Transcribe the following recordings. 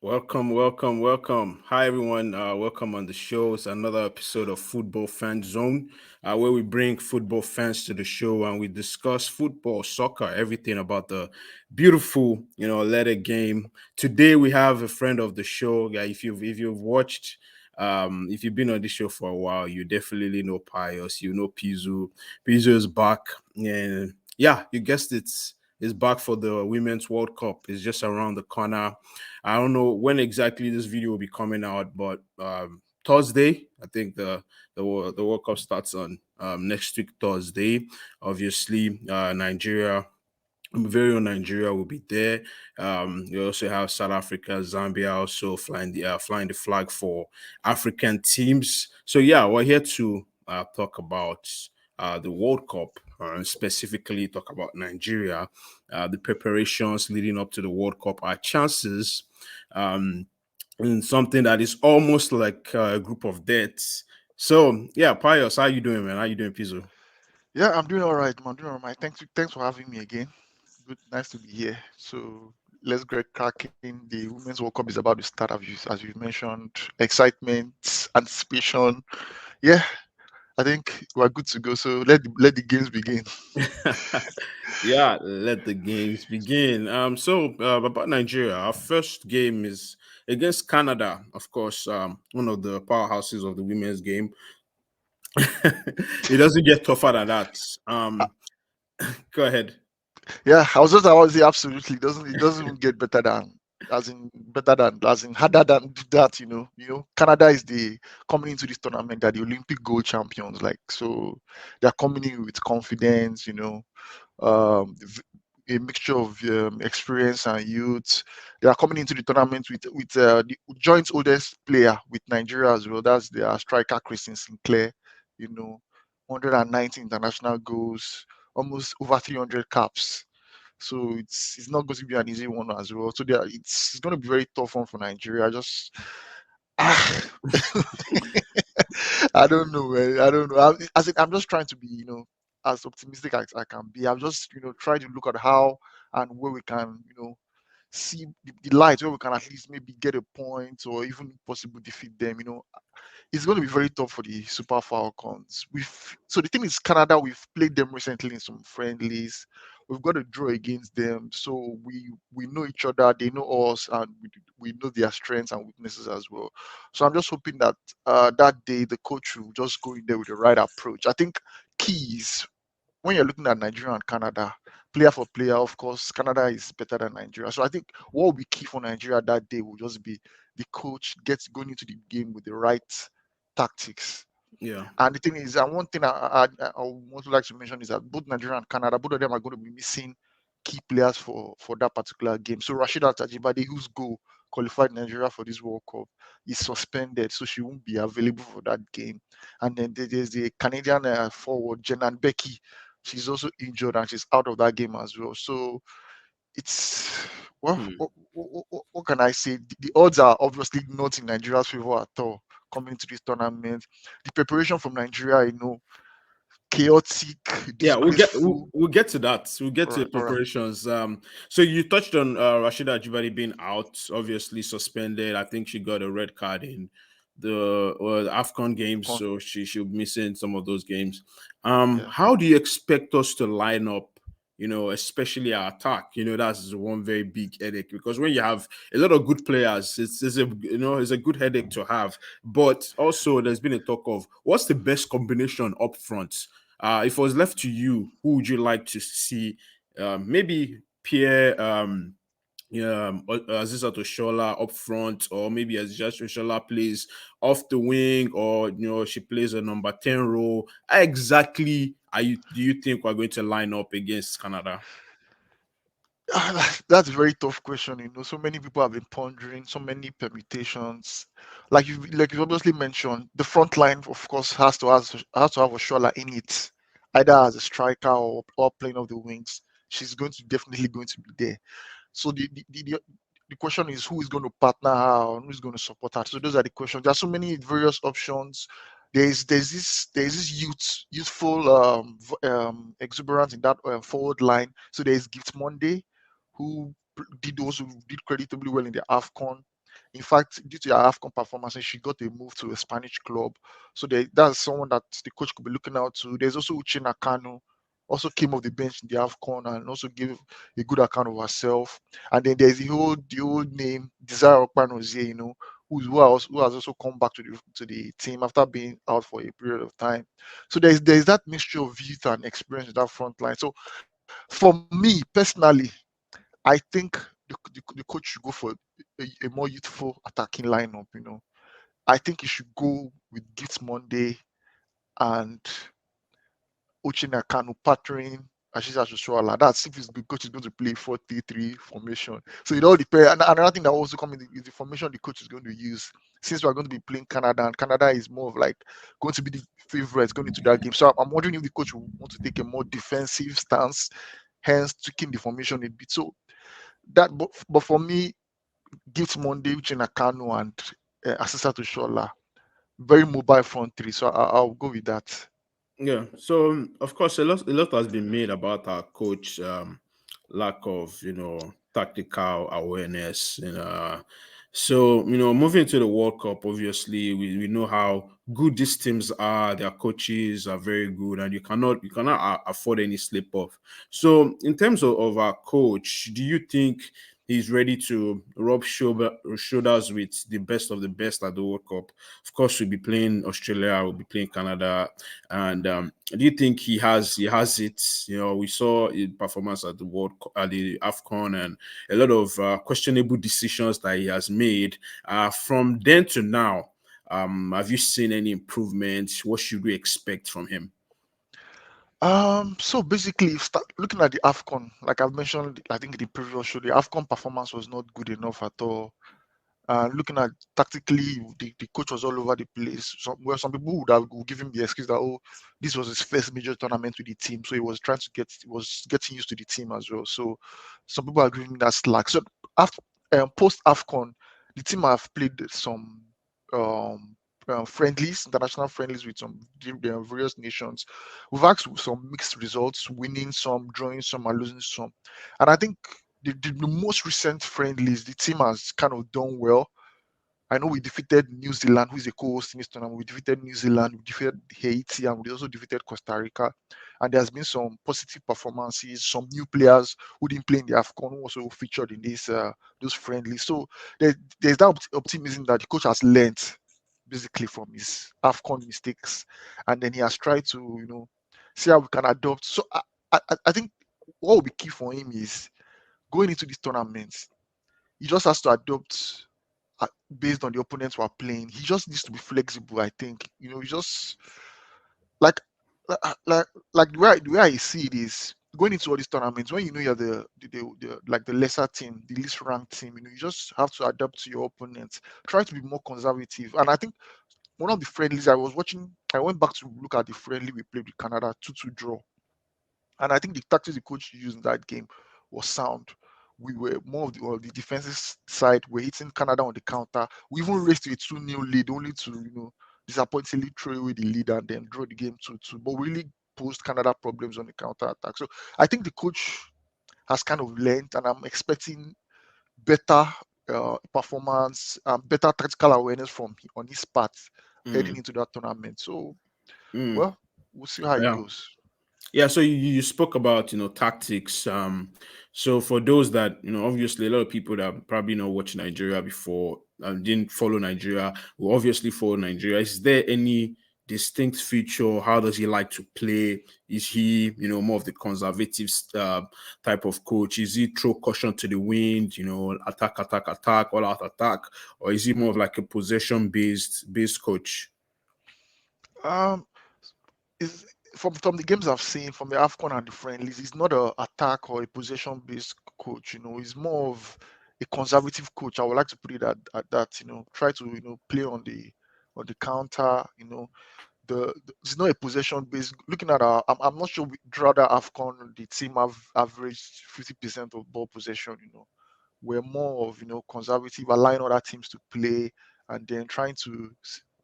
Welcome, welcome, welcome. Hi, everyone. Welcome on the show. It's another episode of Football Fan Zone, where we bring football fans to the show and we discuss football, soccer, everything about the beautiful, letter game. Today, we have a friend of the show. Yeah, if you've watched, if you've been on the show for a while, you definitely know Pius. You know Pizzle. Pizzle is back, and yeah, you guessed it. Is back for the Women's World Cup. It's just around the corner. I don't know when exactly this video will be coming out, but Thursday, I think the World Cup starts on next week Thursday. Obviously, Nigeria. Very own Nigeria will be there. We also have South Africa, Zambia also flying the flag for African teams. So yeah, we're here to talk about the World Cup, and specifically talk about Nigeria, the preparations leading up to the World Cup, our chances, um, in something that is almost like a group of deaths. So yeah, Pius, how you doing, man? How you doing, Pizzo? Yeah, I'm doing all right, man. Doing all right. Thanks for having me again. Good, nice to be here. So let's get cracking. The Women's World Cup is about to start, as you mentioned. Excitement, anticipation. Yeah, I think we're good to go. So let the games begin. Yeah, let the games begin. About Nigeria, our first game is against Canada, of course, one of the powerhouses of the women's game. It doesn't get tougher than that. Go ahead. Yeah, I was just about to say absolutely. It doesn't even get better than harder than that. Canada is the coming into this tournament. They're the Olympic gold champions. Like so, they're coming in with confidence. A mixture of experience and youth. They are coming into the tournament with the joint oldest player with Nigeria as well. That's their striker Christine Sinclair. You know, 190 international goals, almost over 300 caps. So it's not going to be an easy one as well. So it's going to be very tough one for Nigeria. Just ah, I don't know, man. I don't know. I'm just trying to be, as optimistic as I can be. I'm just, trying to look at how and where we can, see the light, where we can at least maybe get a point or even possible defeat them. It's going to be very tough for the Super Falcons. So the thing is, Canada, we've played them recently in some friendlies. We've got a draw against them, so we know each other. They know us, and we know their strengths and weaknesses as well. So I'm just hoping that that day the coach will just go in there with the right approach. I think keys when you're looking at Nigeria and Canada, player for player, of course, Canada is better than Nigeria. So I think what will be key for Nigeria that day will just be the coach gets going into the game with the right tactics. Yeah, And the thing is, and one thing I want to like to mention is that both Nigeria and Canada, both of them are going to be missing key players for that particular game. So Rashida Tajibade, whose goal qualified Nigeria for this World Cup, is suspended, so she won't be available for that game. And then there's the Canadian forward Jenan Becky. She's also injured and she's out of that game as well. So it's well, hmm. what can I say? The odds are obviously not in Nigeria's favor at all coming into this tournament. The preparation from Nigeria, chaotic, Yeah, disgraceful. we'll get to that. We'll get to the All right. preparations. So you touched on Rashida Ajibade being out, obviously suspended. I think she got a red card in the Afcon games, Con- so she'll be missing some of those games. Yeah. How do you expect us to line up? Especially our attack. That's one very big headache because when you have a lot of good players, it's a good headache to have. But also, there's been a talk of what's the best combination up front. If it was left to you, who would you like to see? Maybe Pierre, Aziza Oshola up front, or maybe Aziza Oshola plays off the wing, or she plays a number 10 role. How exactly do you think we're going to line up against Canada? That's a very tough question. So many people have been pondering so many permutations. Like you obviously mentioned, the front line, of course, has to have a Shola in it, either as a striker or playing off the wings. She's definitely going to be there. So the question is who is going to partner her and who's going to support her. So those are the questions. There are so many various options. There's this youthful exuberance in that forward line. So there's Gift Monday, who did creditably well in the AFCON. In fact, due to her AFCON performances, she got a move to a Spanish club. So that's someone that the coach could be looking out to. There's also Uche Nakano, also came off the bench in the AFCON and also gave a good account of herself. And then there's the old name Desire Okpanozie, who has also come back to the team after being out for a period of time. So there's that mixture of youth and experience in that front line. So for me personally, I think the coach should go for a more youthful attacking lineup. I think he should go with Gits Monday and Uchenna Kanu partnering Ashish Joshua. That's if the coach is going to play 4-3-3 formation. So it all depends. And another thing that also comes in is the formation the coach is going to use. Since we are going to be playing Canada, and Canada is more of like going to be the favorites going into that game. So I'm wondering if the coach will want to take a more defensive stance, hence tweaking the formation a bit. So but for me, Gift Monday, Uchenna Kanu, and Asisa Shola, very mobile front three. So I'll go with that. Yeah. So of course, a lot has been made about our coach lack of tactical awareness. So moving to the World Cup, obviously we know how good these teams are. Their coaches are very good, and you cannot afford any slip off. So in terms of our coach, do you think he's ready to rub shoulders with the best of the best at the World Cup? Of course, we'll be playing Australia, we'll be playing Canada, and do you think he has it? We saw his performance at the at the AFCON, and a lot of questionable decisions that he has made. From then to now, have you seen any improvements? What should we expect from him? So basically, looking at the AFCON, like I've mentioned, I think in the previous show, the AFCON performance was not good enough at all. Looking at tactically, the coach was all over the place. Some people would give him the excuse that, oh, this was his first major tournament with the team, so he was getting used to the team as well. So some people are giving him that slack. So after post AFCON, the team have played some um, friendlies, international friendlies with some various nations. We've had some mixed results, winning some, drawing some, and losing some. And I think the most recent friendlies, the team has kind of done well. I know we defeated New Zealand, who is a co-host in this tournament. We defeated New Zealand, we defeated Haiti, and we also defeated Costa Rica. And there's been some positive performances, some new players who didn't play in the AFCON who also featured in those friendlies. So there's that optimism that the coach has learned basically from his AFCON mistakes, and then he has tried to see how we can adopt. So I think what will be key for him is going into this tournament. He just has to adopt based on the opponents we're playing. He just needs to be flexible. I think he just like like the way I see it is going into all these tournaments when you're the like the lesser team, the least ranked team. You just have to adapt to your opponents. Try to be more conservative. And I think one of the friendlies I was watching, I went back to look at the friendly we played with Canada, 2-2 draw. And I think the tactics the coach used in that game was sound. We were more of the defensive side. We're hitting Canada on the counter. We even raised to a 2-0 lead, only to disappointingly throw away the lead and then draw the game 2-2. But we really posed Canada problems on the counter attack. So I think the coach has kind of learned, and I'm expecting better performance, better tactical awareness on his part heading Mm, into that tournament. So, mm, well, we'll see how it yeah. goes. Yeah, so you spoke about tactics. So for those that obviously a lot of people that probably not watched Nigeria before and didn't follow Nigeria will obviously follow Nigeria. Is there any distinct feature? How does he like to play? Is he more of the conservative type of coach? Is he throw caution to the wind? Attack, attack, attack, all out attack, or is he more of like a possession based coach? Um, is from the games I've seen from the AFCON and the friendlies, he's not a attack or a possession based coach. He's more of a conservative coach. I would like to put it at that. Try to play on the counter. It's not a possession based. Looking at I'm not sure throughout the AFCON the team have averaged 50% of ball possession. We're more of conservative, allowing other teams to play, and then trying to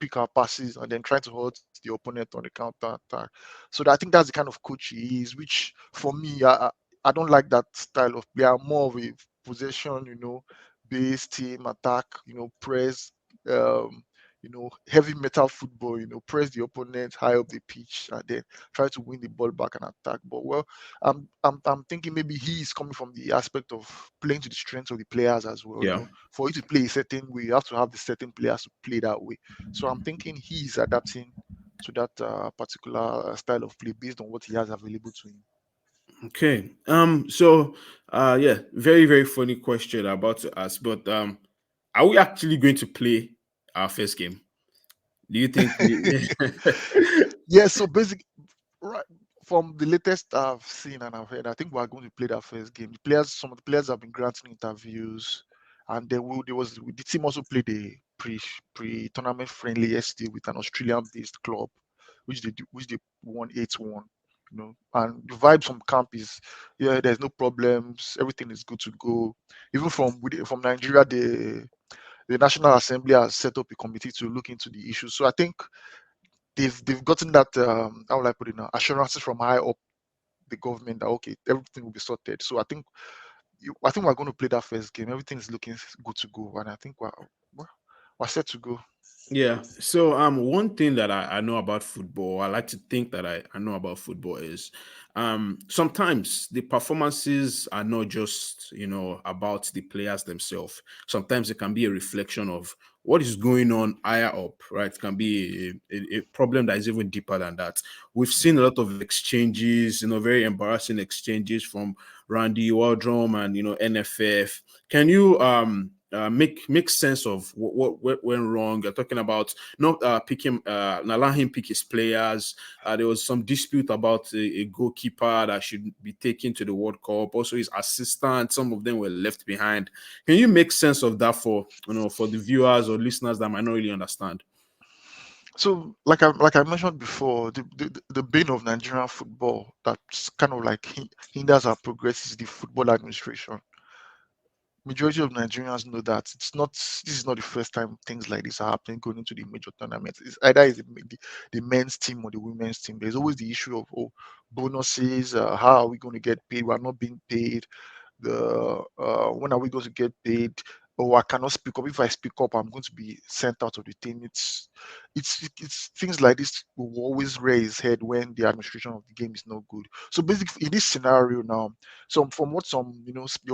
pick our passes and then trying to hurt the opponent on the counter attack. So I think that's the kind of coach he is. Which for me, I don't like that style of play. I'm more of a possession, base team, attack, press, um, heavy metal football, press the opponent high up the pitch and then try to win the ball back and attack. But well, I'm thinking maybe he is coming from the aspect of playing to the strengths of the players as well. Yeah. For you to play a certain way, you have to have the certain players to play that way. So I'm thinking he is adapting to that particular style of play based on what he has available to him. Okay. So, yeah, very very funny question about to ask, but are we actually going to play our first game? Do you think we? Yeah, so basically, right from the latest I've seen and I've heard, I think we are going to play that first game. Some of the players have been granting interviews, and there was the team also played a pre tournament friendly yesterday with an Australian based club, which they won 8-1. And the vibes from camp is, yeah, there's no problems, everything is good to go. Even from Nigeria, the National Assembly has set up a committee to look into the issue. So I think they've gotten that, how will I put it now, assurances from high up the government that okay, everything will be sorted. So I think we're going to play that first game. Everything is looking good to go, and I think we're set to go. Yeah. So one thing that I know about football, I like to think that I know about football is sometimes the performances are not just, about the players themselves. Sometimes it can be a reflection of what is going on higher up, right? It can be a problem that is even deeper than that. We've seen a lot of exchanges, very embarrassing exchanges from Randy Waldrum and NFF. Can you make sense of what went wrong? You're talking about not picking, not allowing him pick his players. There was some dispute about a goalkeeper that should be taken to the World Cup. Also, his assistant. Some of them were left behind. Can you make sense of that for for the viewers or listeners that might not really understand? So, like I mentioned before, the bane of Nigerian football that's kind of like hinders our progress is the football administration. Majority of Nigerians know that this is not the first time things like this are happening going into the major tournaments. It's either the men's team or the women's team. There's always the issue of bonuses. How are we going to get paid? We're not being paid. The When are we going to get paid? Oh, I cannot speak up. If I speak up, I'm going to be sent out of the team. It's things like this will always raise head when the administration of the game is not good. So basically, in this scenario now, so from what there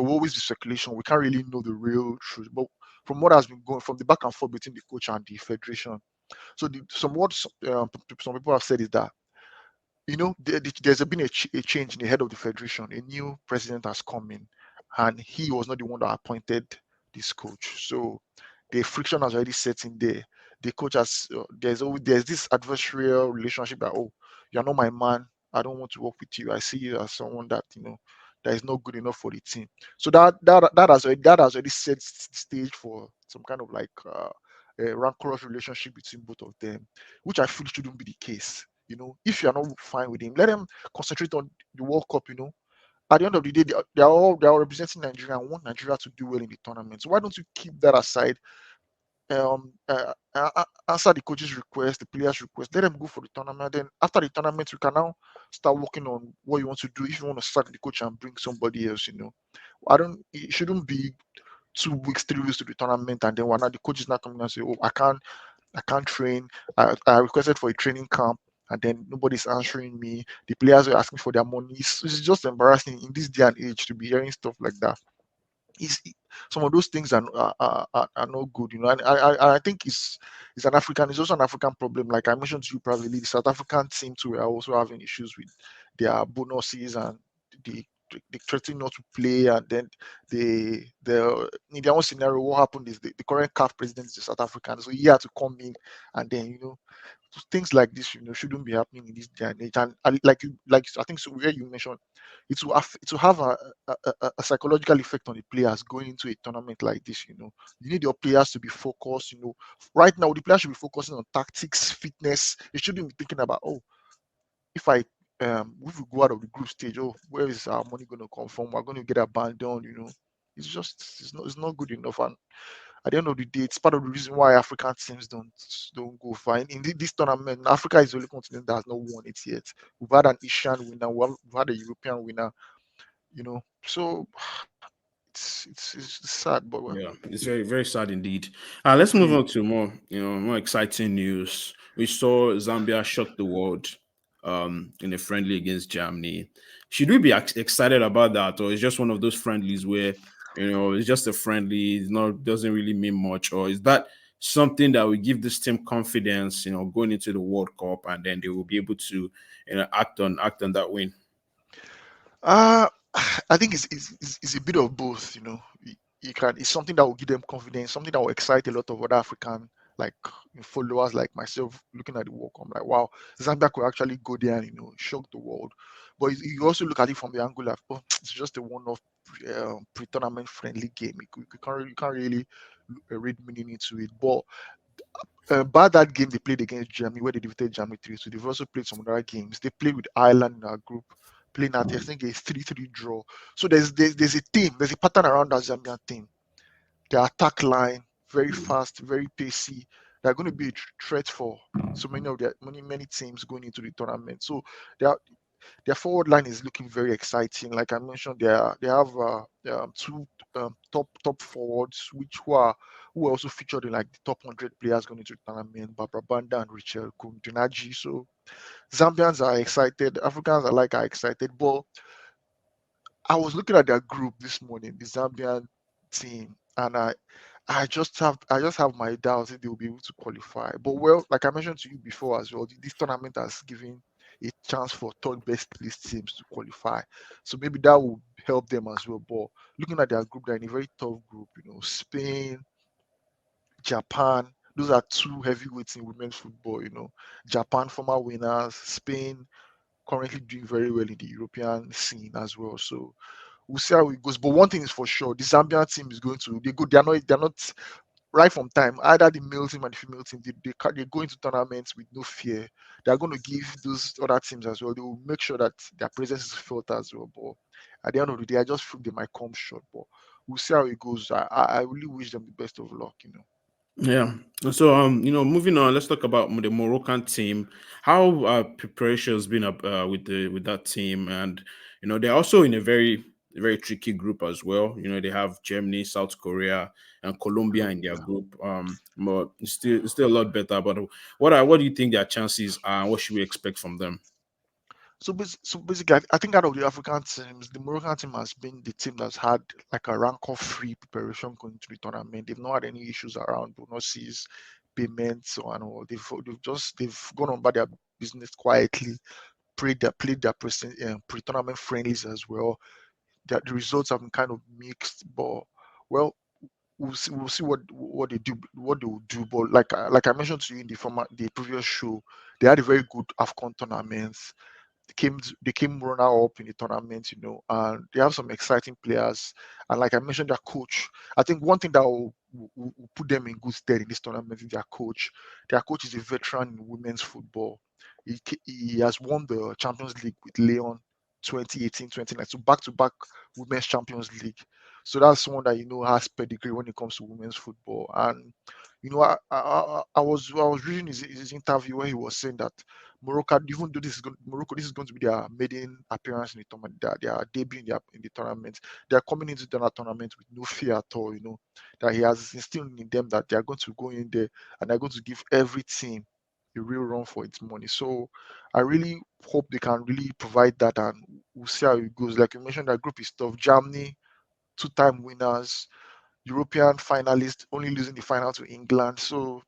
will always be speculation. We can't really know the real truth, but from what has been going from the back and forth between the coach and the federation. So some people have said is that there's been a change in the head of the federation. A new president has come in, and he was not the one that appointed this coach. So the friction has already set in there. The coach has there's this adversarial relationship that, oh, you're not my man. I don't want to work with you. I see you as someone that that is not good enough for the team. So that has already set the stage for some kind of like a rancorous relationship between both of them, which I feel shouldn't be the case. If you're not fine with him, let them concentrate on the World Cup. At the end of the day, they are representing Nigeria and want Nigeria to do well in the tournament. So why don't you keep that aside? Answer the coach's request, the players' request. Let them go for the tournament. Then after the tournament, you can now start working on what you want to do. If you want to sack the coach and bring somebody else, I don't. It shouldn't be 2 weeks, 3 weeks to the tournament, and then one now the coach is not coming and say, "Oh, I can't train. I requested for a training camp, and then nobody's answering me. The players are asking for their money. It's just embarrassing in this day and age to be hearing stuff like that. It's, some of those things are not good, And I think it's also an African problem. Like I mentioned to you, probably the South African team too are also having issues with their bonuses and the they threatening not to play, and then in their own scenario, what happened is the current CAF president is a South African, so he had to come in, and then things like this, shouldn't be happening in this day and age. And like I think so where you mentioned, it will have a psychological effect on the players going into a tournament like this. You need your players to be focused. Right now the players should be focusing on tactics, fitness. They shouldn't be thinking about, oh, if I if we go out of the group stage, oh, where is our money going to come from? We're going to get abandoned. It's not good enough. And at the end of the day, it's part of the reason why African teams don't go far. In this tournament, Africa is the only continent that has not won it yet. We've had an Asian winner, we've had a European winner. So it's sad, but well, Yeah, it's very, very sad indeed. Let's move yeah. on to more, more exciting news. We saw Zambia shock the world in a friendly against Germany. Should we be excited about that, or is just one of those friendlies where it's just a friendly, it's not doesn't really mean much, or is that something that will give this team confidence, going into the World Cup, and then they will be able to, act on that win? Uh, I think it's a bit of both. You can it's something that will give them confidence, something that will excite a lot of other African like followers like myself looking at the World Cup. Like, wow, Zambia could actually go there and shock the world. But you also look at it from the angle of, oh, it's just a one-off pre-tournament friendly game. You can't really read meaning into it. But by that game they played against Germany, where they defeated Germany 3-2, they've also played some other games. They played with Ireland in our group, playing at I think a 3-3 draw. So there's a team, there's a pattern around that Zambian team. Their attack line, very fast, very pacey. They're going to be a threat for so many of their many teams going into the tournament. So their their forward line is looking very exciting. Like I mentioned, they have two top forwards, who are also featured in like the top 100 players going into the tournament, Barbara Banda and Richard Kundunaji. So Zambians are excited, Africans are excited, but I was looking at their group this morning, the Zambian team, and I just have my doubts if they will be able to qualify. But well, like I mentioned to you before as well, this tournament has given a chance for third best list teams to qualify. So maybe that will help them as well. But looking at their group, they're in a very tough group. Spain, Japan, those are two heavyweights in women's football. Japan, former winners, Spain currently doing very well in the European scene as well. So we'll see how it goes. But one thing is for sure, the Zambian team is going to they go. They're not right from time. Either the male team and the female team, they go into tournaments with no fear. They're going to give those other teams as well. They will make sure that their presence is felt as well. But at the end of the day, I just feel they might come short. But we'll see how it goes. I really wish them the best of luck. Yeah. So, moving on, let's talk about the Moroccan team. How preparation has been up with that team, and they're also in a very very tricky group as well. They have Germany, South Korea, and Colombia in their Colombia. group. But it's still a lot better. But what do you think their chances are? And what should we expect from them? So basically, I think out of the African teams, the Moroccan team has been the team that's had like a rancor-free preparation going to the tournament. They've not had any issues around bonuses, payments, or and all. They've gone on about their business quietly, played their pre-tournament friendlies as well. The results have been kind of mixed, but well, we'll see what they will do. But like I mentioned to you in the previous show, they had a very good AFCON tournament. They came runner up in the tournament, and they have some exciting players. And like I mentioned, their coach. I think one thing that will put them in good stead in this tournament is their coach. Their coach is a veteran in women's football. He has won the Champions League with Leon 2018, 2019, so back-to-back women's Champions League. So that's someone that has pedigree when it comes to women's football. And I was reading his interview where he was saying that Morocco, even though Morocco, this is going to be their maiden appearance in the tournament, their debut in the tournament. They are coming into the tournament with no fear at all. That he has instilled in them that they are going to go in there and they're going to give every team a real run for its money. So I really hope they can really provide that, and we'll see how it goes. Like you mentioned, that group is tough. Germany, two-time winners, European finalists, only losing the final to England. So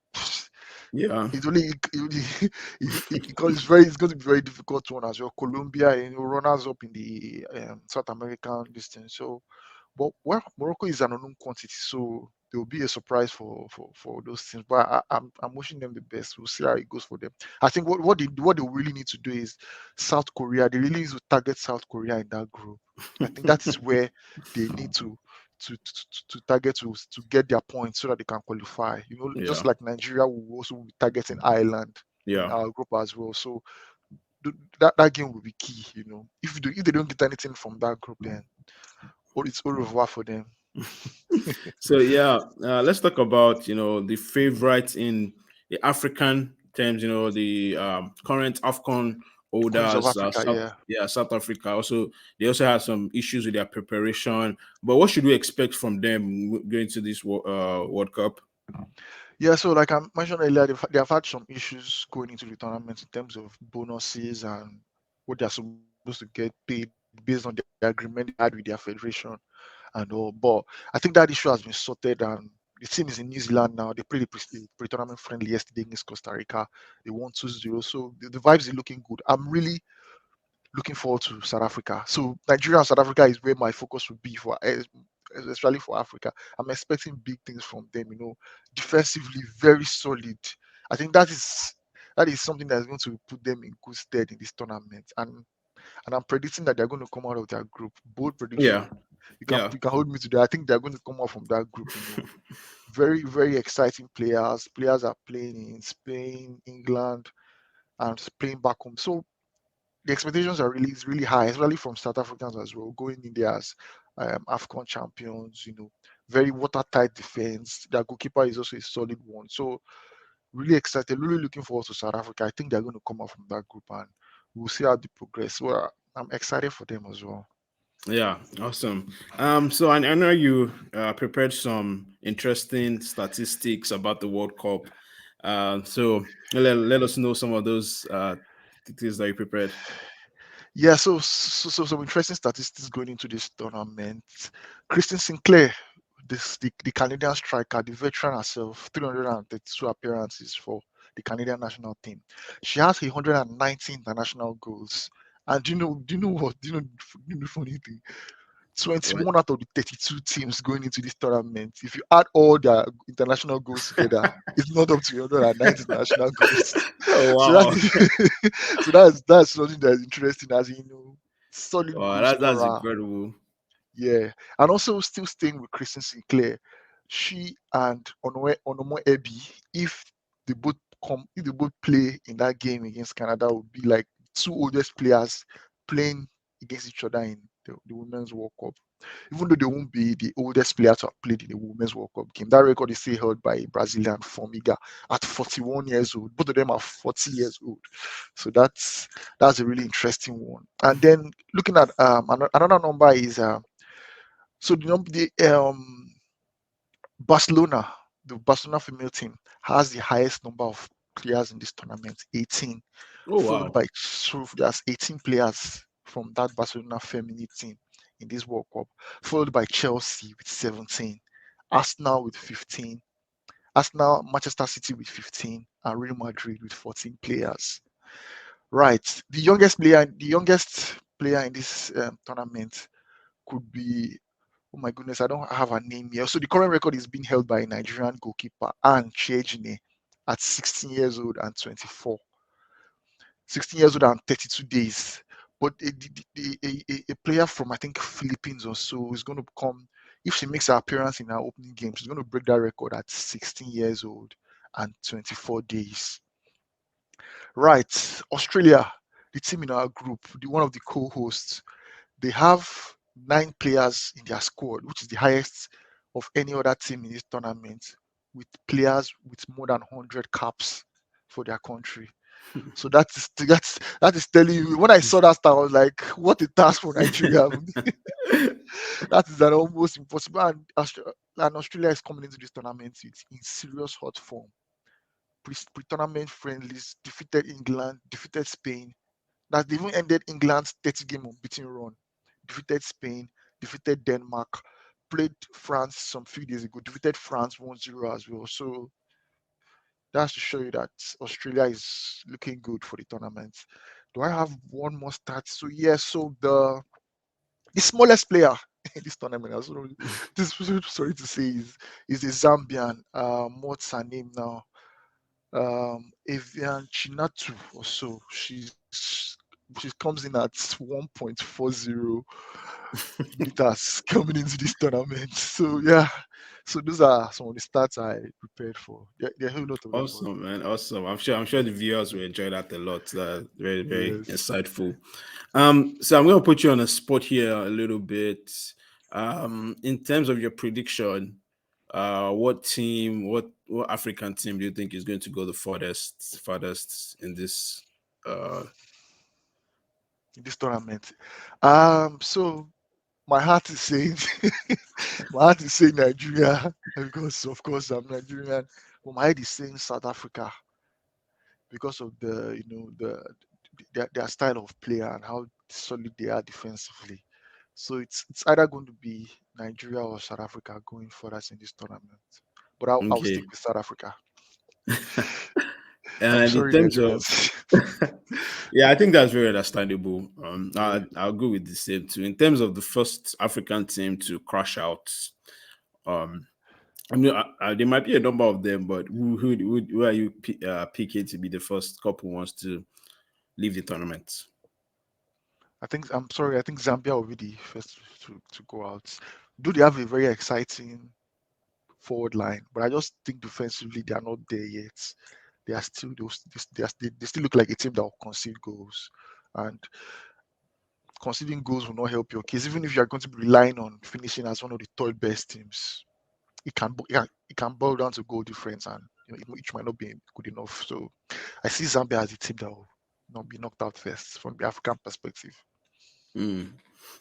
Yeah. it's only because it's going to be very difficult one as well. Colombia, runners up in the South American distance. So, but well, Morocco is an unknown quantity, so there will be a surprise for those teams. But I'm wishing them the best. We'll see how it goes for them. I think what they really need to do is South Korea. They really need to target South Korea in that group. I think that is where they need to target to get their points so that they can qualify. Yeah. Just like Nigeria will also be targeting Ireland in Yeah. our group as well. So that game will be key. If they don't get anything from that group, then it's au revoir for them. So yeah, let's talk about the favorites in the African terms. The current Afcon Queens of holders. Africa, yeah. South Africa also, they also had some issues with their preparation. But what should we expect from them going to this World Cup? Yeah, so like I mentioned earlier, they have had some issues going into the tournament in terms of bonuses and what they're supposed to get paid based on the agreement they had with their federation and all. But I think that issue has been sorted, and the team is in New Zealand now. They played the pre-tournament friendly yesterday against Costa Rica. They won 2-0. So the vibes are looking good. I'm really looking forward to South Africa. So Nigeria and South Africa is where my focus would be for, especially for Africa. I'm expecting big things from them. Defensively very solid. I think that is something that is going to put them in good stead in this tournament. And I'm predicting that they're going to come out of their group. Bold prediction. Yeah, You can yeah. you can hold me to that. I think they're going to come out from that group. Very very exciting players. Players are playing in Spain, England, and playing back home. So the expectations are really high, especially from South Africans as well, going in there as AFCON champions. Very watertight defense. Their goalkeeper is also a solid one. So really excited, really looking forward to South Africa. I think they're going to come out from that group, and we'll see how they progress. Well, I'm excited for them as well. Yeah, awesome. So I know you prepared some interesting statistics about the World Cup. So let us know some of those things that you prepared. Yeah, so some interesting statistics going into this tournament. Christine Sinclair, the Canadian striker, the veteran herself, 332 appearances for the Canadian national team. She has 190 international goals. And do you know what? Do you know the funny thing? What? 21 out of the 32 teams going into this tournament, if you add all their international goals together, it's not up to 190 international goals. Oh So that wow! is, so that's something that's interesting, as solid Wow, goal that's scorer. incredible. Yeah, and also still staying with Kristen Sinclair, she and Onomo Ebi, if if they both play in that game against Canada, would be like two oldest players playing against each other in the Women's World Cup. Even though they won't be the oldest player to have played in the Women's World Cup game, that record is still held by Brazilian Formiga at 41 years old. Both of them are 40 years old. So that's a really interesting one. And then looking at another number is so Barcelona, the Barcelona female team has the highest number of players in this tournament, 18, Oh followed wow! by so there's 18 players from that Barcelona feminine team in this World Cup, followed by Chelsea with 17, Arsenal with 15, Arsenal, Manchester City with 15, and Real Madrid with 14 players. Right, the youngest player in this tournament could be, oh my goodness, I don't have a name here. So the current record is being held by a Nigerian goalkeeper, Anne Chiejine, at 16 years old and 24. 16 years old and 32 days. But a player from, I think, Philippines or so is going to come, if she makes her appearance in her opening game, she's going to break that record at 16 years old and 24 days. Right, Australia, the team in our group, one of the co-hosts, they have 9 players in their squad, which is the highest of any other team in this tournament, with players with more than 100 caps for their country. So that is telling you. When I saw that star, I was like, "What a task for Nigeria!" That is an almost impossible. And Australia is coming into this tournament in serious hot form. Pre-tournament friendlies, defeated England, defeated Spain, that they even ended England's 30-game unbeaten run. Defeated Spain, defeated Denmark, played France some few days ago, defeated France 1-0 as well. So that's to show you that Australia is looking good for the tournament. Do I have one more stat? So yes, so the smallest player in this tournament, this sorry to say, is a Zambian. What's her name now? Evian Chinatu or so. She comes in at 1.40 meters coming into this tournament. So yeah, so those are some of the stats I prepared for. There are a whole lot of them, but Awesome, man. Awesome. I'm sure the viewers will enjoy that a lot. Very, very yes. insightful. So I'm gonna put you on a spot here a little bit. In terms of your prediction, what African team do you think is going to go the farthest in this? Uh, in this tournament. So my heart is saying, my heart is saying Nigeria because of course I'm Nigerian, but my head is saying South Africa because of their style of play and how solid they are defensively. So it's either going to be Nigeria or South Africa going further in this tournament. But I'll stick Okay. with South Africa. I'm And in sorry, terms of, Nigerians. yeah, I think that's very understandable. Yeah. I'll go with the same too. In terms of the first African team to crash out, um, I mean, there might be a number of them, but who are you picking to be the first couple ones to leave the tournament? I'm sorry, I think Zambia will be the first to go out. Do they have a very exciting forward line? But I just think defensively they are not there yet. They are still those they still look like a team that will concede goals. And conceding goals will not help your case, even if you are going to be relying on finishing as one of the third best teams. It can boil down to goal difference, and it might not be good enough. So I see Zambia as a team that will not be knocked out first from the African perspective. Mm.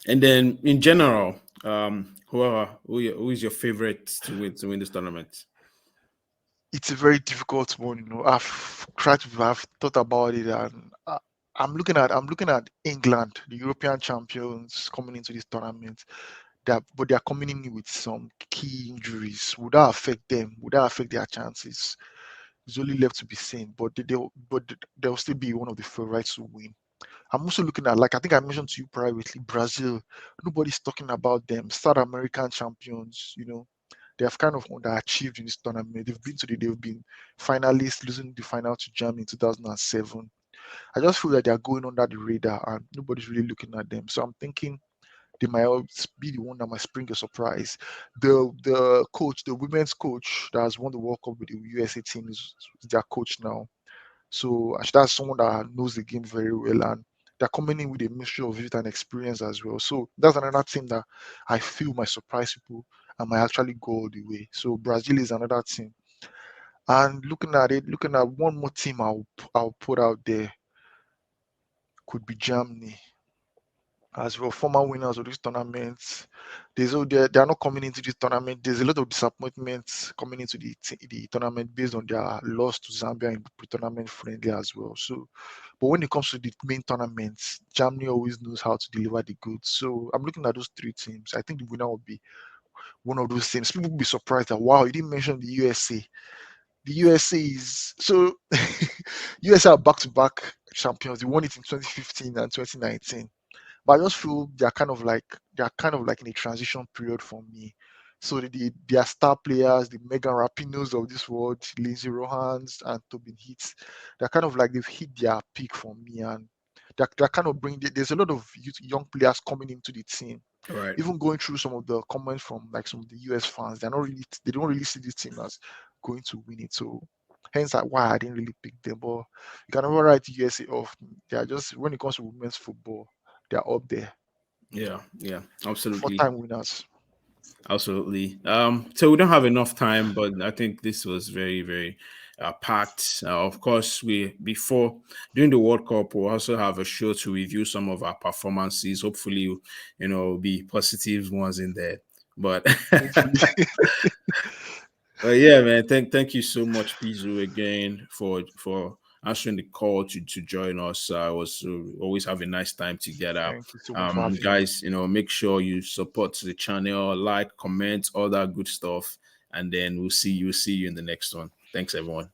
And then in general, who is your favorite to win this tournament? It's a very difficult one. I've thought about it, and I'm looking at England, the European champions, coming into this tournament. But they are coming in with some key injuries. Would that affect them? Would that affect their chances? It's only left to be seen. They'll still be one of the favorites to win. I'm also looking at, like I think I mentioned to you privately, Brazil. Nobody's talking about them. South American champions. They have kind of underachieved in this tournament. They've been finalists, losing the final to Germany in 2007. I just feel that they are going under the radar and nobody's really looking at them. So I'm thinking they might be the one that might spring a surprise. The women's coach that has won the World Cup with the USA team is their coach now. So that's someone that knows the game very well, and they're coming in with a mixture of youth and experience as well. So that's another team that I feel might surprise people and might actually go all the way. So Brazil is another team. And looking at one more team I'll put out there could be Germany as well, former winners of this tournament. They are not coming into this tournament. There's a lot of disappointments coming into the tournament based on their loss to Zambia in pre-tournament friendly as well. So, but when it comes to the main tournaments, Germany always knows how to deliver the goods. So I'm looking at those three teams. I think the winner will be one of those teams. People will be surprised that wow, you didn't mention the USA. The USA is so USA are back-to-back champions. They won it in 2015 and 2019. But I just feel they're kind of like in a transition period for me. So their star players, the Megan Rapinos of this world, Lindsay Rohans and Tobin Heath, they're kind of like they've hit their peak for me, and they're kind of bringing. There's a lot of young players coming into the team. All right. Even going through some of the comments from like some of the US fans, they don't really see this team as going to win it. So hence why I didn't really pick them. But you can never write the USA off. They are just when it comes to women's football, they're up there. Yeah, absolutely. Four-time winners. Absolutely. So we don't have enough time, but I think this was very, very packed. Of course, we before during the World Cup, we'll also have a show to review some of our performances. Hopefully, be positive ones in there. But Hopefully. yeah, man. Thank you so much, Pizu, again for answering the call to join us. Was always have a nice time together. Thank you so much for having me. Guys, make sure you support the channel, like, comment, all that good stuff, and then we'll see you in the next one. Thanks, everyone.